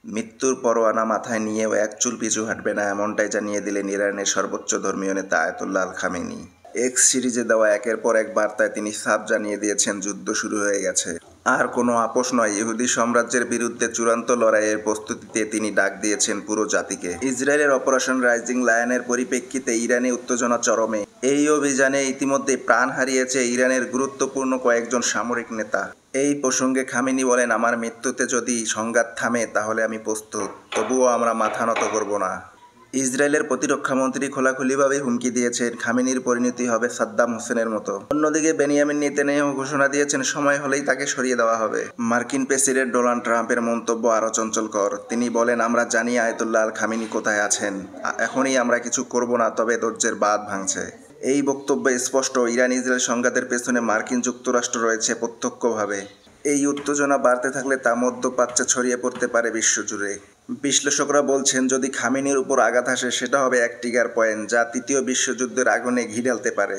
মৃত্যুর পরোয়ানা মাথায় নিয়েও এক চুল পিছু হাঁটবে না, এমনটাই জানিয়ে দিলেন ইরানের সর্বোচ্চ ধর্মীয় নেতা আয়াতুল্লাহ আল খামেনি। এক্স সিরিজে দেওয়া একের পর এক বার্তায় তিনি সাফ জানিয়ে দিয়েছেন যুদ্ধ শুরু হয়ে গেছে। আর কোনো আপোষ নয়, ইহুদি সাম্রাজ্যের বিরুদ্ধে চূড়ান্ত লড়াইয়ের প্রস্তুতিতে তিনি ডাক দিয়েছেন পুরো জাতিকে। ইসরায়েলের অপারেশন রাইজিং লায়নের পরিপ্রেক্ষিতে ইরানে উত্তেজনা চরমে। এই অভিযানে ইতিমধ্যে প্রাণ হারিয়েছে ইরানের গুরুত্বপূর্ণ কয়েকজন সামরিক নেতা। এই প্রসঙ্গে খামেনি বলেন, আমার মৃত্যুতে যদি সংঘাত থামে তাহলে আমি প্রস্তুত, তবুও আমরা মাথা নত করব না। ইসরায়েলের প্রতিরক্ষামন্ত্রী খোলাখুলিভাবে হুমকি দিয়েছেন খামেনির পরিণতি হবে সাদ্দাম হোসেনের মতো। অন্যদিকে বেনিয়ামিন নেতানিয়াহু ঘোষণা দিয়েছেন সময় হলেই তাকে সরিয়ে দেওয়া হবে। মার্কিন প্রেসিডেন্ট ডোনাল্ড ট্রাম্পের মন্তব্য আরও চঞ্চলকর। তিনি বলেন, আমরা জানি আয়াতুল্লাহ আল খামেনি কোথায় আছেন, এখনই আমরা কিছু করব না, তবে ধৈর্যের বাঁধ ভাঙছে। এই বক্তব্য স্পষ্ট, ইরান ইসরায়েল সংঘাতের পেছনে মার্কিন যুক্তরাষ্ট্র রয়েছে প্রত্যক্ষভাবে। এই উত্তেজনা বাড়তে থাকলে তা মধ্যপ্রাচ্যে ছড়িয়ে পড়তে পারে বিশ্বজুড়ে। বিশ্লেষকরা বলছেন, যদি খামেনির উপর আঘাত আসে সেটা হবে এক ট্রিগার পয়েন্ট, যা তৃতীয় বিশ্বযুদ্ধের আগুনে ঘি ঢালতে পারে।